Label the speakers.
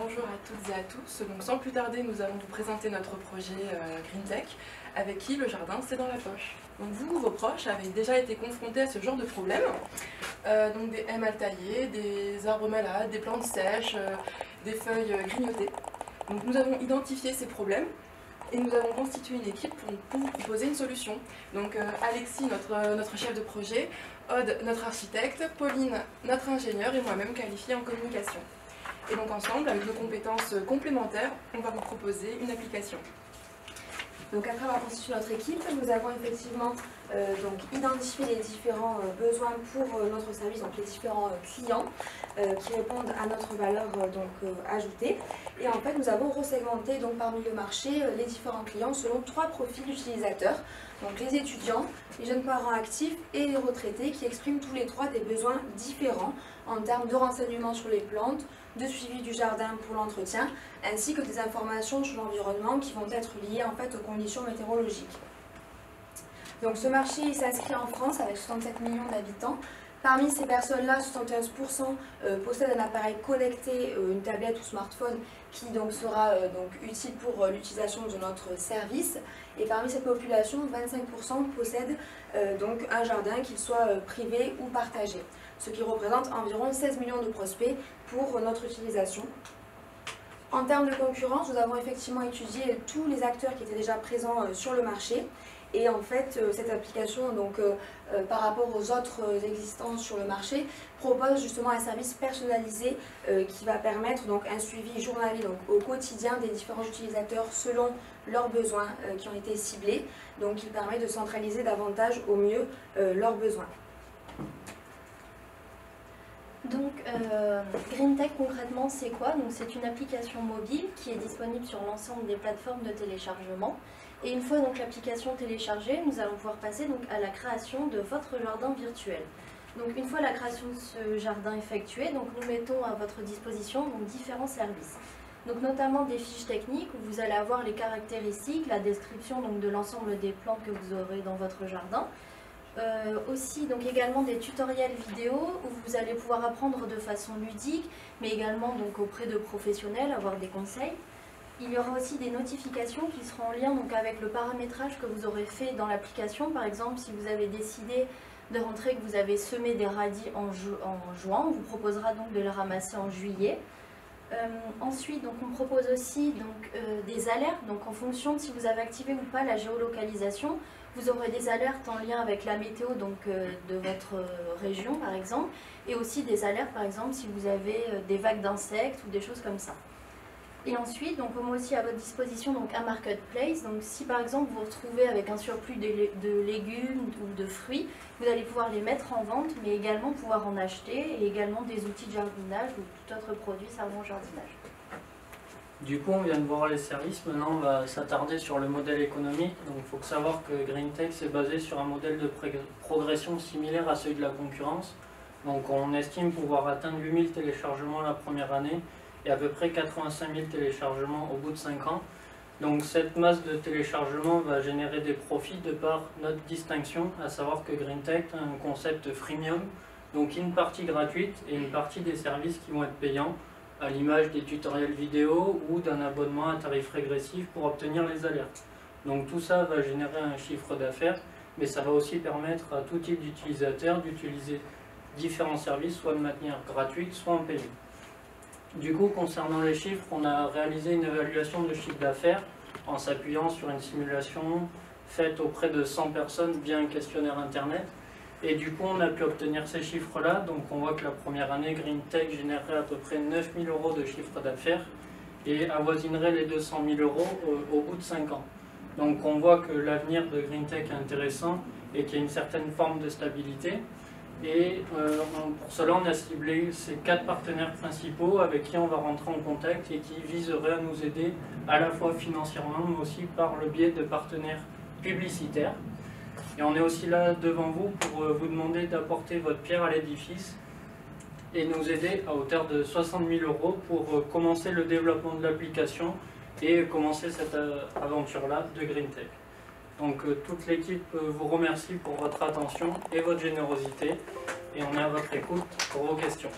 Speaker 1: Bonjour à toutes et à tous. Donc, sans plus tarder, nous allons vous présenter notre projet GreenTech, avec qui le jardin c'est dans la poche. Donc vous, vos proches, avez déjà été confrontés à ce genre de problème. Donc des haies mal taillées, des arbres malades, des plantes sèches, des feuilles grignotées. Donc nous avons identifié ces problèmes et nous avons constitué une équipe pour vous proposer une solution. Donc Alexis, notre chef de projet, Aude, notre architecte, Pauline, notre ingénieur et moi-même qualifiée en communication. Et donc ensemble, avec nos compétences complémentaires, on va vous proposer une application.
Speaker 2: Donc après avoir constitué notre équipe, nous avons effectivement identifié les différents besoins pour notre service, donc les différents clients qui répondent à notre valeur ajoutée. Et en fait, nous avons resegmenté parmi le marché les différents clients selon 3 profils d'utilisateurs. Donc les étudiants, les jeunes parents actifs et les retraités qui expriment tous les 3 des besoins différents en termes de renseignements sur les plantes, de suivi du jardin pour l'entretien, ainsi que des informations sur l'environnement qui vont être liées en fait aux conditions météorologiques. Donc ce marché s'inscrit en France avec 67 millions d'habitants. Parmi ces personnes-là, 71% possèdent un appareil connecté, une tablette ou smartphone qui sera utile pour l'utilisation de notre service. Et parmi cette population, 25% possèdent un jardin, qu'il soit privé ou partagé, ce qui représente environ 16 millions de prospects pour notre utilisation. En termes de concurrence, nous avons effectivement étudié tous les acteurs qui étaient déjà présents sur le marché. Et en fait, cette application, par rapport aux autres existances sur le marché, propose justement un service personnalisé qui va permettre un suivi journalier au quotidien des différents utilisateurs selon leurs besoins qui ont été ciblés. Donc il permet de centraliser davantage au mieux leurs besoins.
Speaker 3: Donc GreenTech concrètement c'est quoi? C'est une application mobile qui est disponible sur l'ensemble des plateformes de téléchargement. Et une fois l'application téléchargée, nous allons pouvoir passer à la création de votre jardin virtuel. Donc une fois la création de ce jardin effectuée, nous mettons à votre disposition différents services. Donc notamment des fiches techniques où vous allez avoir les caractéristiques, la description de l'ensemble des plantes que vous aurez dans votre jardin. Aussi également des tutoriels vidéo où vous allez pouvoir apprendre de façon ludique, mais également auprès de professionnels, avoir des conseils. Il y aura aussi des notifications qui seront en lien avec le paramétrage que vous aurez fait dans l'application. Par exemple, si vous avez décidé de rentrer que vous avez semé des radis en juin, on vous proposera de les ramasser en juillet. Ensuite, on propose aussi des alertes. En fonction de si vous avez activé ou pas la géolocalisation, vous aurez des alertes en lien avec la météo de votre région par exemple, et aussi des alertes par exemple si vous avez des vagues d'insectes ou des choses comme ça. Et ensuite, on met aussi à votre disposition un marketplace. Donc si par exemple vous vous retrouvez avec un surplus de légumes ou de fruits, vous allez pouvoir les mettre en vente, mais également pouvoir en acheter, et également des outils de jardinage ou tout autre produit servant au jardinage.
Speaker 4: Du coup, on vient de voir les services, maintenant on va s'attarder sur le modèle économique. Donc il faut savoir que GreenTech c'est basé sur un modèle de progression similaire à celui de la concurrence. Donc on estime pouvoir atteindre 8000 téléchargements la première année et à peu près 85 000 téléchargements au bout de 5 ans. Donc cette masse de téléchargements va générer des profits de par notre distinction, à savoir que GreenTech a un concept freemium, donc une partie gratuite et une partie des services qui vont être payants, à l'image des tutoriels vidéo ou d'un abonnement à tarif régressif pour obtenir les alertes. Donc tout ça va générer un chiffre d'affaires, mais ça va aussi permettre à tout type d'utilisateur d'utiliser différents services, soit de manière gratuite, soit en payant. Du coup, concernant les chiffres, on a réalisé une évaluation de chiffre d'affaires en s'appuyant sur une simulation faite auprès de 100 personnes via un questionnaire internet. Et du coup, on a pu obtenir ces chiffres-là. Donc on voit que la première année, GreenTech générerait à peu près 9 000 € de chiffre d'affaires et avoisinerait les 200 000 € au bout de 5 ans. Donc on voit que l'avenir de GreenTech est intéressant et qu'il y a une certaine forme de stabilité. Et pour cela, on a ciblé ces 4 partenaires principaux avec qui on va rentrer en contact et qui viseraient à nous aider à la fois financièrement, mais aussi par le biais de partenaires publicitaires. Et on est aussi là devant vous pour vous demander d'apporter votre pierre à l'édifice et nous aider à hauteur de 60 000 € pour commencer le développement de l'application et commencer cette aventure-là de GreenTech. Donc toute l'équipe vous remercie pour votre attention et votre générosité et on est à votre écoute pour vos questions.